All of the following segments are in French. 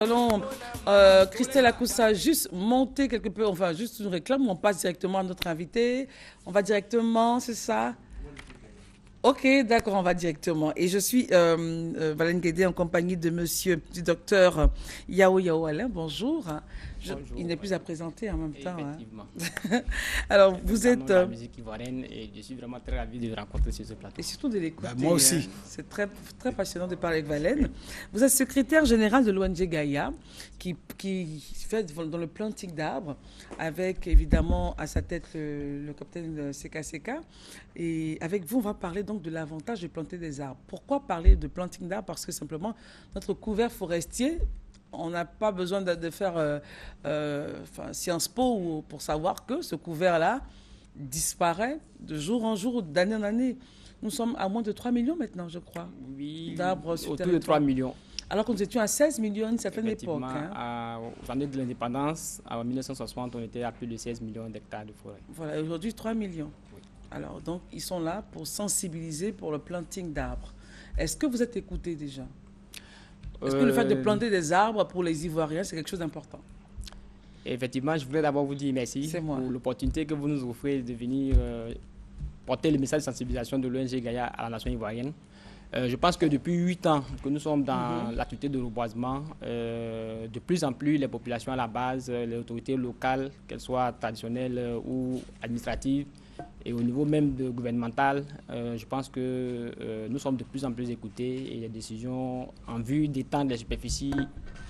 Allons, Christelle Akoussa, juste monter quelque peu, enfin juste une réclame, on passe directement à notre invité. On va directement, c'est ça? Ok, d'accord, on va directement. Et je suis Valène Guédé en compagnie de monsieur, du docteur Yao Yao Alain. Bonjour. Il Bonjour, n'est plus à présenter en même temps, hein. effectivement. Alors, Je vous suis un homme êtes, de la musique ivoirienne et je suis vraiment très ravi de vous rencontrer sur ce et plateau. surtout de Bah, moi l'écouter, hein. aussi. C'est très, très passionnant de parler avec Valène. Vous êtes secrétaire général de l'ONG Gaïa, qui fait dans le planting d'arbres, avec évidemment à sa tête le capitaine CKCK. Et avec vous, on va parler donc de l'avantage de planter des arbres. Pourquoi parler de planting d'arbres? Parce que simplement, notre couvert forestier, on n'a pas besoin de faire Sciences Po pour savoir que ce couvert-là disparaît de jour en jour, d'année en année. Nous sommes à moins de 3 millions maintenant, je crois, Oui, d'arbres sur autour de 3 territoire. millions. Alors que nous étions à 16 millions à une certaine époque, Effectivement, hein. aux années de l'indépendance, en 1960, on était à plus de 16 millions d'hectares de forêt. Voilà, aujourd'hui 3 millions. Oui. Alors, donc, ils sont là pour sensibiliser pour le planting d'arbres. Est-ce que vous êtes écouté déjà? Est-ce que le fait de Euh, planter des arbres pour les Ivoiriens, c'est quelque chose d'important? Effectivement, je voudrais d'abord vous dire merci C'est moi. pour l'opportunité que vous nous offrez de venir porter le message de sensibilisation de l'ONG Gaïa à la nation ivoirienne. Je pense que depuis 8 ans que nous sommes dans l'activité de reboisement, de plus en plus les populations à la base, les autorités locales, qu'elles soient traditionnelles ou administratives, et au niveau même gouvernemental, je pense que nous sommes de plus en plus écoutés et les décisions en vue d'étendre les superficies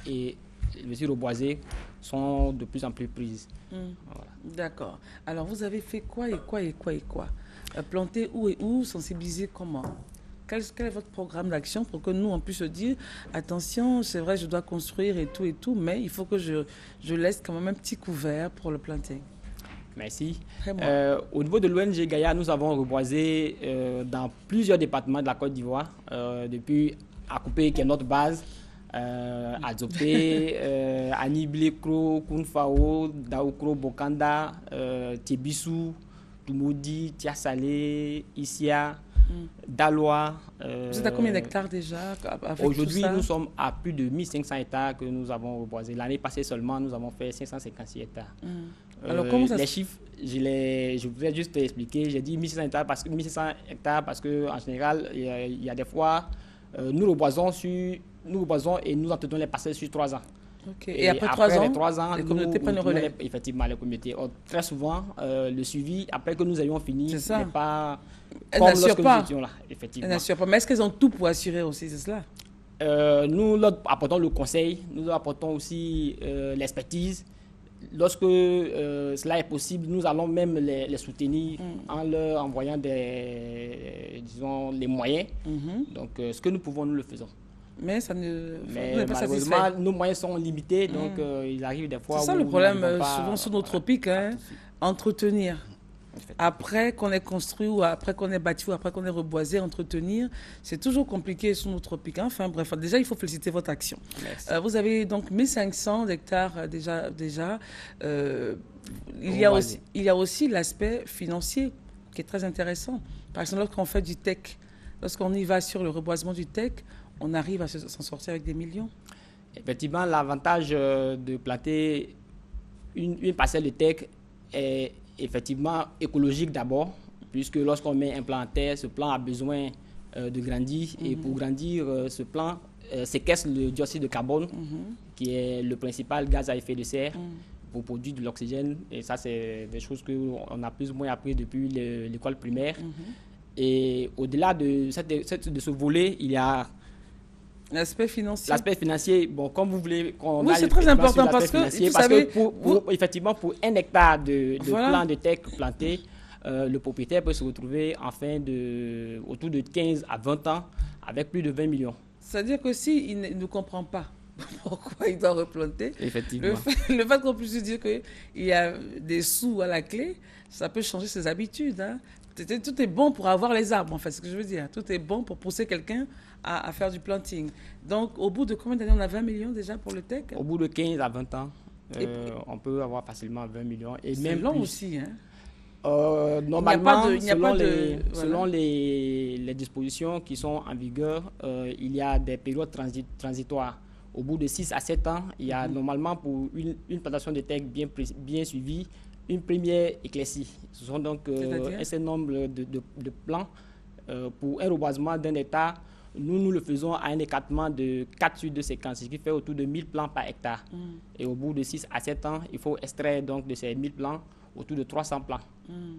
et les reboiser sont de plus en plus prises. Voilà. D'accord. Alors, vous avez fait quoi et quoi et quoi et quoi? Planter où et où? Sensibiliser comment? Quel est votre programme d'action pour que nous, on puisse se dire, attention, c'est vrai, je dois construire et tout, mais il faut que je laisse quand même un petit couvert pour le planter. Merci. Vraiment. Au niveau de l'ONG Gaïa, nous avons reboisé dans plusieurs départements de la Côte d'Ivoire, depuis Akupé, qui est notre base, Adzopé, Aniblekro, Kounfao, Daoukro, Bokanda, Tébissou, Toumoudi, Tiasalé, Issia, Daloa. Vous êtes à combien d'hectares déjà avec tout Aujourd'hui, ça? nous sommes à plus de 1500 hectares que nous avons reboisé. L'année passée seulement, nous avons fait 556 hectares. Alors, comment ça Les se... chiffres, je voudrais juste expliquer. J'ai dit 1500 hectares parce que 1500 hectares parce que en général, il y a des fois, nous reboisons et nous entretenons les parcelles sur 3 ans. Ok. Et Et après les 3 ans, 3 ans, les nous communautés prennent le retournons relais. effectivement les communautés. Or, très souvent, le suivi, après que nous ayons fini, C'est ça. n'est pas Elles comme n'assurent lorsque nous pas. étions là, Elles effectivement. n'assurent pas. Mais est-ce qu'elles ont tout pour assurer aussi, c'est cela? Nous leur apportons le conseil, nous leur apportons aussi l'expertise. Lorsque cela est possible, nous allons même les soutenir en leur envoyant disons, les moyens. Donc, ce que nous pouvons, nous le faisons. Mais ça ne... Vous Mais n'êtes pas malheureusement, satisfait. nos moyens sont limités, donc il arrive des fois C'est où ça le nous problème, n'arrivons pas, souvent sous nos voilà, tropiques, hein, entretenir. effectivement. Après qu'on ait construit ou après qu'on ait bâti ou après qu'on ait reboisé, entretenir, c'est toujours compliqué sous nos tropiques, hein. Enfin bref, déjà il faut féliciter votre action. Merci. Vous avez donc 1500 hectares déjà. Euh, Reboisé. il y a aussi l'aspect financier qui est très intéressant. Par exemple, lorsqu'on fait du tech, lorsqu'on y va sur le reboisement du tech, on arrive à s'en sortir avec des millions. Effectivement, l'avantage de planter une parcelle de terre est effectivement écologique d'abord, puisque lorsqu'on met un plan en terre, ce plan a besoin de grandir. Et pour grandir, ce plan séquestre le dioxyde de carbone, qui est le principal gaz à effet de serre, pour produire de l'oxygène. Et ça, c'est des choses qu'on a plus ou moins appris depuis l'école primaire. Et au-delà de ce volet, il y a L'aspect financier. l'aspect financier. Bon, comme vous voulez qu'on Oui, aille c'est très effectivement sur important l'aspect parce que, financier, vous parce savez, que effectivement, pour 1 hectare de Voilà. plan de terre planté, le propriétaire peut se retrouver autour de 15 à 20 ans avec plus de 20 millions. c'est-à-dire que s'il ne comprend pas pourquoi il doit replanter, Effectivement. le fait qu'on puisse se dire qu'il y a des sous à la clé, ça peut changer ses habitudes, hein. Tout est bon pour avoir les arbres, en fait, c'est ce que je veux dire. Tout est bon pour pousser quelqu'un à faire du planting. Donc, au bout de combien d'années on a 20 millions déjà pour le tech? Au bout de 15 à 20 ans, Et- on peut avoir facilement 20 millions. Et C'est même long plus. aussi, hein. Normalement, il n'y a pas de- voilà. selon les dispositions qui sont en vigueur, il y a des périodes transitoires. Au bout de 6 à 7 ans, il y a normalement pour une plantation de teck bien suivie, une première éclaircie. Ce sont donc un certain nombre de plants. Pour un reboisement d'un hectare, nous le faisons à un écartement de 4 sur 2 séquences, ce qui fait autour de 1000 plants par hectare. Et au bout de 6 à 7 ans, il faut extraire donc de ces 1000 plants autour de 300 plants.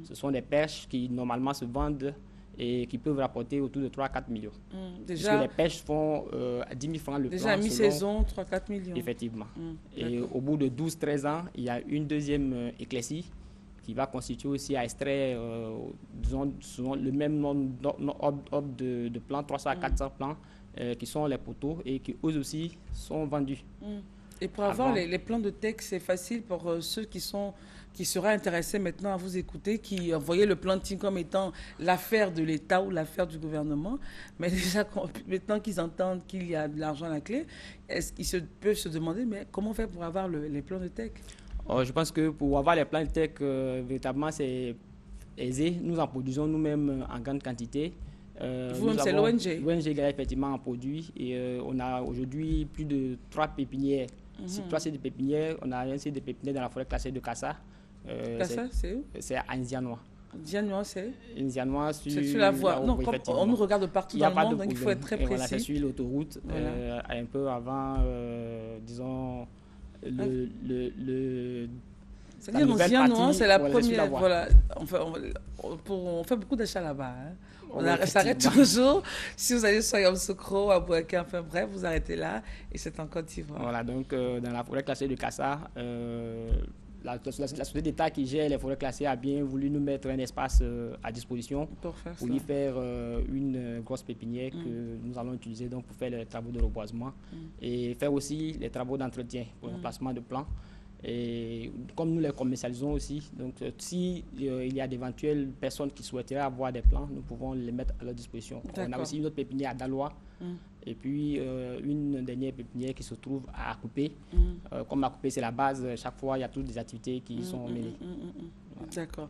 Ce sont des perches qui normalement se vendent et qui peuvent rapporter autour de 3 à 4 millions. Déjà, parce que les pêches font 10 000 francs le déjà plan. Déjà mi-saison, 3-4 millions. Effectivement. Et au bout de 12-13 ans, il y a une deuxième éclaircie qui va constituer aussi à extraire, disons, le même nombre de plants, 300 à 400 plants, qui sont les poteaux et qui eux aussi sont vendus. Et pour avoir les plants de teck, c'est facile pour ceux qui seraient intéressés maintenant à vous écouter, qui voyaient le planting comme étant l'affaire de l'État ou l'affaire du gouvernement. Mais déjà, maintenant qu'ils entendent qu'il y a de l'argent à la clé, est-ce qu'ils peuvent se demander, mais comment faire pour avoir les plants de teck? Je pense que pour avoir les plants de teck, véritablement, c'est aisé. Nous en produisons nous-mêmes en grande quantité. Vous-même, c'est l'ONG? L'ONG Gaïa, effectivement, en produit. Et on a aujourd'hui plus de 3 pépinières. Sur 3 sites de pépinières, on a un site de pépinière dans la forêt classée de Kassa. Kassa, c'est où? C'est à Nzianois. Nzianois, c'est? Nzianois, sur la voie. Non, on nous regarde partout dans le monde, donc il faut être très précis. Voilà, c'est sur l'autoroute, un peu avant, disons, c'est-à-dire Nzianois, c'est la première. Voilà, on fait beaucoup d'achats là-bas. Hein. On s'arrête toujours. Si vous allez sur Yamoussoukro, à Bouaké, enfin bref, vous arrêtez là et c'est en Côte d'Ivoire. Voilà, donc dans la forêt classée de Kassa, la société d'État qui gère les forêts classées a bien voulu nous mettre un espace à disposition pour y faire une grosse pépinière que nous allons utiliser donc pour faire les travaux de reboisement et faire aussi les travaux d'entretien pour le remplacement de plants. Et comme nous les commercialisons aussi, donc si il y a d'éventuelles personnes qui souhaiteraient avoir des plants, nous pouvons les mettre à leur disposition. On a aussi une autre pépinière à Daloa et puis une dernière pépinière qui se trouve à Akupé. Comme Akupé c'est la base, chaque fois il y a toutes les activités qui sont menées. D'accord.